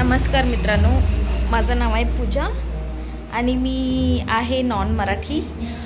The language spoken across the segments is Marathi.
नमस्कार मित्रांनो, माझं नाव आहे पूजा आणि मी आहे नॉन मराठी.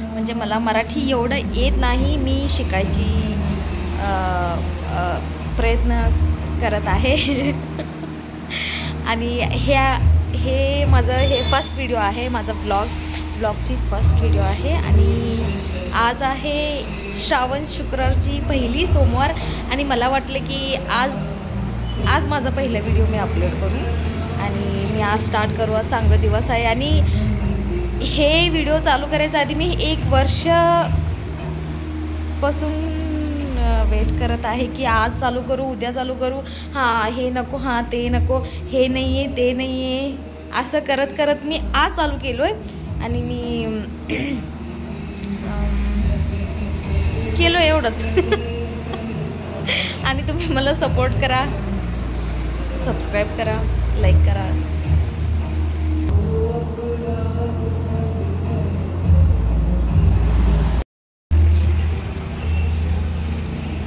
म्हणजे मला मराठी एवढं येत नाही. मी शिकायची प्रयत्न करत आहे आणि हे माझं फर्स्ट व्हिडिओ आहे. माझा ब्लॉगची फर्स्ट व्हिडिओ आहे आणि आज आहे श्रावण शुक्रवारची पहिली सोमवार आणि मला वाटलं की आज माझा पहिला व्हिडिओ मी अपलोड करू आणि मी आज स्टार्ट करू. आज चांगला दिवस आहे आणि हे व्हिडिओ चालू करायच्या आधी मी 1 वर्षापासून वेट करत आहे की आज चालू करू, उद्या चालू करू, हां हे नको, हां ते नको, हे नाही आहे ते नाही आहे, असं करत करत मी आज चालू केलो आहे आणि मी केलो एवढंच आणि तुम्ही मला सपोर्ट करा, सबस्क्राईब करा, लाईक करा.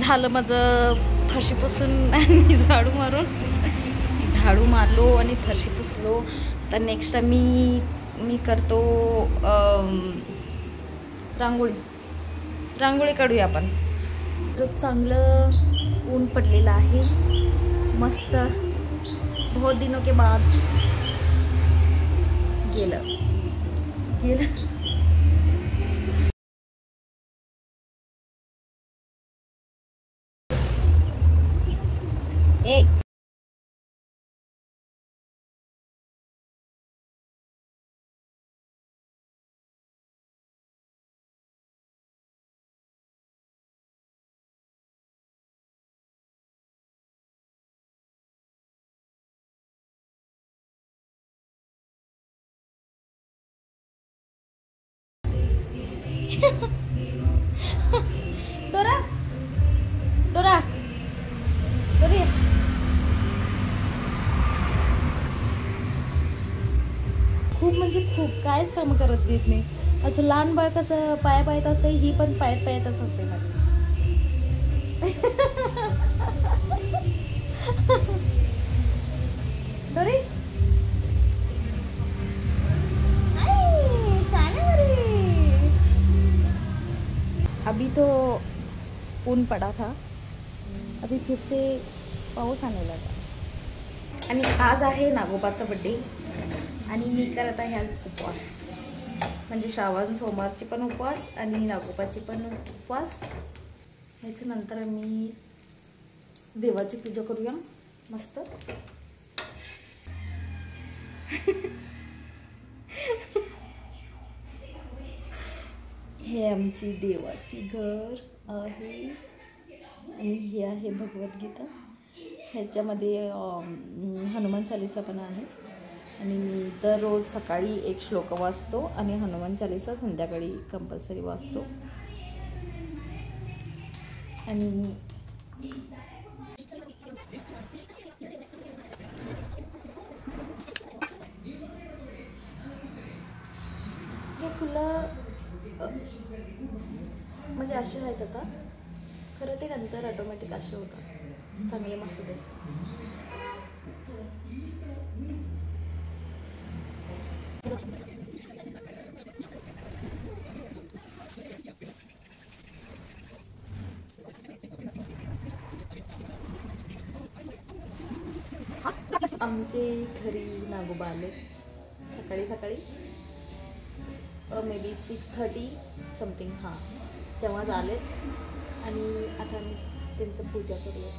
झालं माझं फरशी पुसून आणि झाडू मारलो आणि फरशी पुसलो. तर नेक्स्ट मी करतो रांगोळी काढूया आपण. तर चांगलं ऊन पडलेलं आहे मस्त. बहुत दिनों के बाद गेलं ए डोरा खूप म्हणजे खूप कायच काम करत देत नाही. असं लहान बाळ कसं पायात असते, ही पण पायातच असते माझी. डोरी अभी तो ऊन पड़ा था, अभी फिर से पाऊस आने लगा. आणि आज आहे नागोबाचा बड्डे आणि मी करत आहे आज उपवास. म्हणजे श्रावण सोमवारची पण उपवास आणि नागोबाची पण उपवास. ह्याच्यानंतर मी देवाची पूजा करूया मस्त. हे आमची देवाची घर आहे आणि हे आहे भगवद्गीता. ह्याच्यामध्ये हनुमान चालीसा पण आहे आणि मी दररोज सकाळी 1 श्लोक वाचतो आणि हनुमान चालीसा संध्याकाळी कंपल्सरी वाचतो. आणि हे फुलं म्हणजे असे आहेत आता, खरं ते नंतर ऑटोमॅटिक असे होतात, चांगले मस्त दिसतात. आमचे घरी नागोबा आले सकाळी मे बी 6:30 समथिंग, हां तेव्हाच आले आणि आता मी त्यांचं पूजा करूया.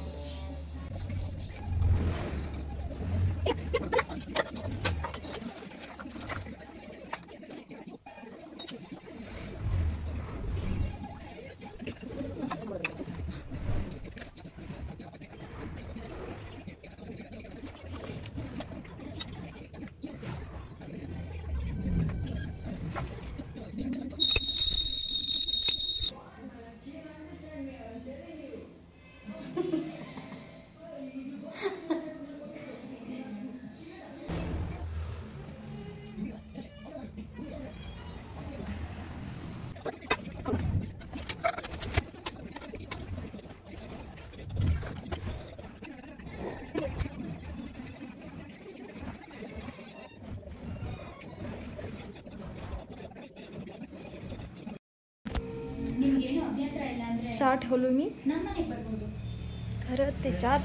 चहा ठेवलो मी. खरं त्याच्यात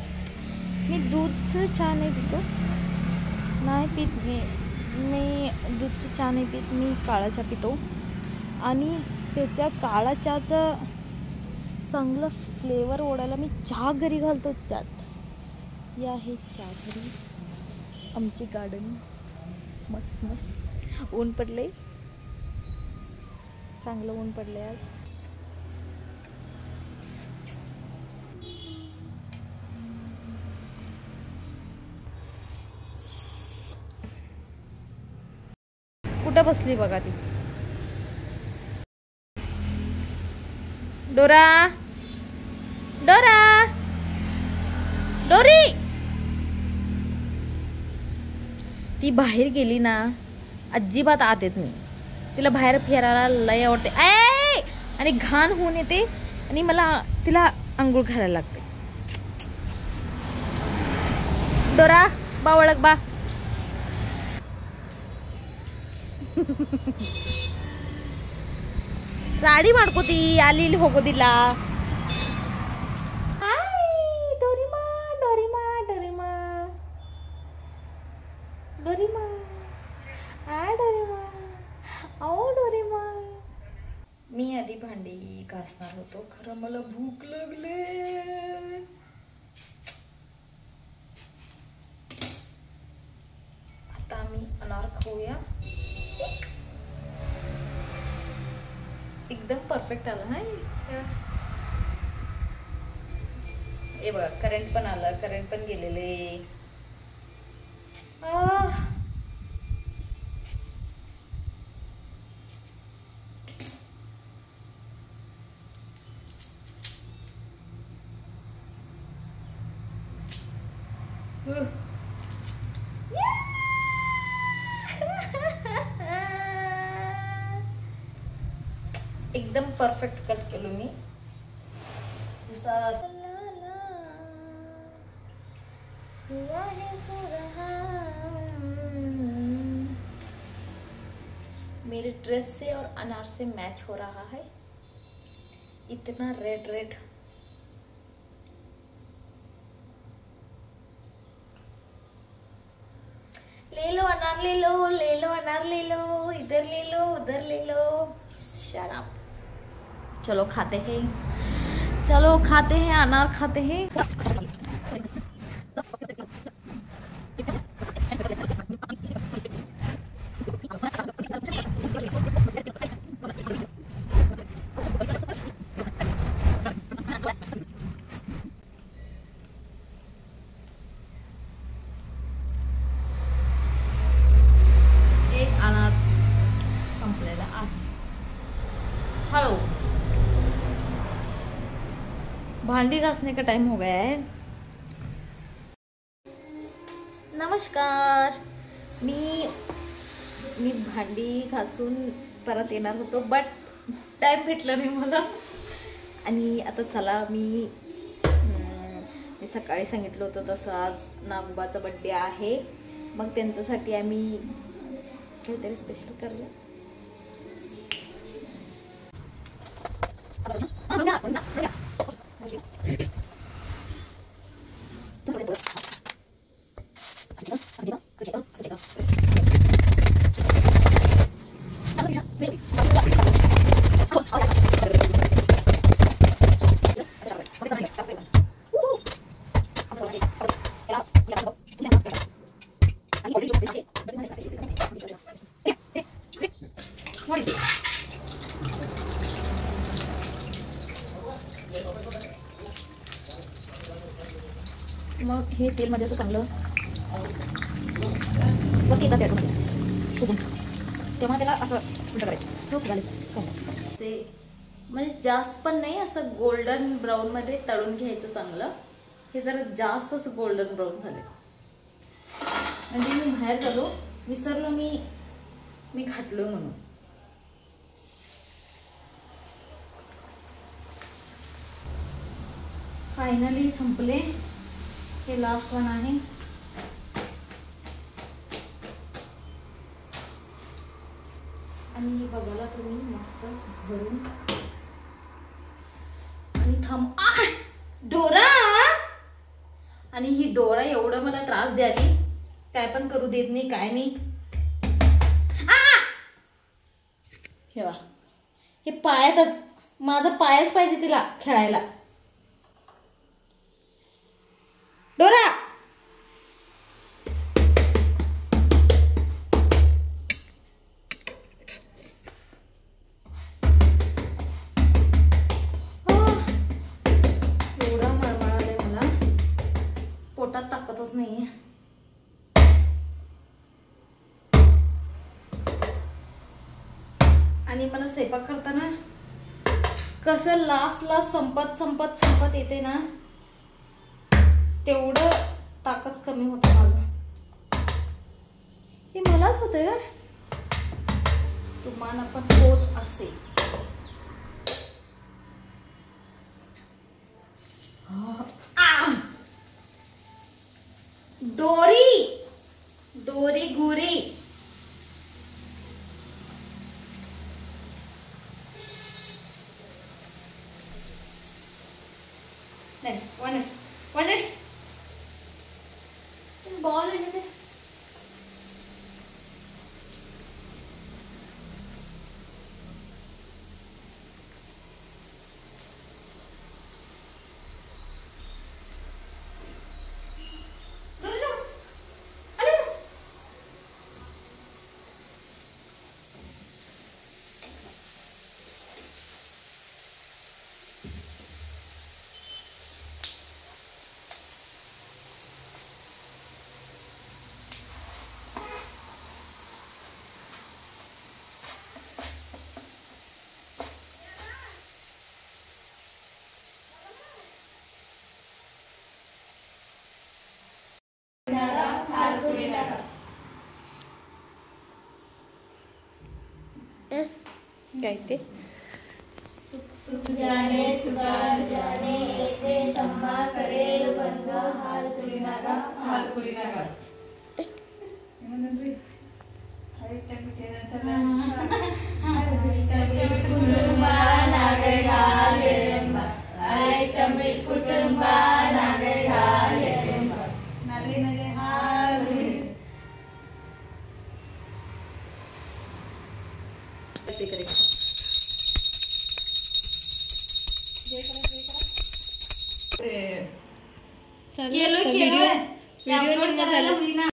मी दूधचं चहा नाही पितो, नाही पित मी दूधचं चहा नाही पित, मी काळा चहा पितो. आणि त्याच्या काळा चहाचं चांगलं फ्लेवर ओढायला मी चहा घरी घालतो त्यात. ही आहे चहा घरी आमची गार्डन. मस्त मस्त ऊन पडले, चांगलं ऊन पडले आज. कुठं बसली बघा ती. डोरा डोरा डोरी. ती बाहेर गेली ना अजिबात आत येत नाही. तिला बाहेर फिरायला लय आवडते. आणि घाण होऊन येते आणि मला तिला आंघोळ घालायला लागते. डोरा बा ओळख बा. राडी ಮಾಡ್ಕೋತಿ ಅಲ್ಲಿ ಇಲ್ಲಿ ಹೋಗೋದಿಲ್ಲ. ಹಾಯ್ ಡೋರಿಮಾ ಡೋರಿಮಾ ಡೋರಿಮಾ डोरीमा. डोरीमा आओ डोरीमा. मी आधी भांडी घासणार होतो, खरं मला भूक लागले. आता आम्ही अनार खाऊया. एकदम परफेक्ट आलं. हाय हे बघा, करंट पण आलं, करंट पण गेलेले. एकदम परफेक्ट कट केलो मी. जसा हुआ है पूरा मेरे ड्रेस से और अनार से मैच हो रहा है. इतना रेड रेड. ले लो अनार, ले लो, ले लो अनार, ले लो, इधर ले लो, उधर ले लो. Shut up. चलो खाते हैं, चलो खाते हैं, अनार खाते हैं. एक अनार संपलेला आहे. चलो भांडी घासने का टाइम हो गया है. नमस्कार. मी भांडी घासून परत येणार होतो, बट टाइम भेटला नाही मला. आणि आता चला, मी सकाळी सांगितलं होतं तसं आज नागोबाचा बड्डे आहे. मग त्यांच्यासाठी आम्ही काहीतरी स्पेशल करूया. मग हे तेल मध्ये असं चांगलं बघ येतात त्याच्यामध्ये फुगून, तेव्हा त्याला असं उलट करायचं. ते म्हणजे जास्त पण नाही, असं गोल्डन ब्राऊन मध्ये तळून घ्यायचं चांगलं. हे जरा जास्तच गोल्डन ब्राऊन झाले. म्हणजे मी बाहेर गेलो, विसरलो मी घातलोय म्हणून. फायनली संपले. हे लास्ट वन आहे. आणि हे बघायला तुम्ही मस्त भरून. आणि थांब. डोरा. आणि ही डोरा एवढं मला त्रास द्याली, काय पण करू देत नाही, काय नाही. ठेवा हे पायातच, माझा पायच पाहिजे तिला खेळायला. डोरा. एवढा मळमळालंय मला, पोटात ताकदच नाहीये. आणि मला स्वयंपाक करताना कसं लास्टला संपत संपत संपत येते ना, तेवढं ताकद कमी होतं माझं. हे मलाच होतंय का, तुम्हाला पण होत असेल. डोरी डोरी गुरी. नाही वन बॉल आहे ते. काय ते सुख जाने सुगार जाने येते तम्मा करेल बंद हाल कुडी नागा कुटुंबा नागे घालेंबा आयटमिक कुटुंबा नागे घालेंबा नले नले हाल केलोय व्हिडिओ अपलोड करायला होईना.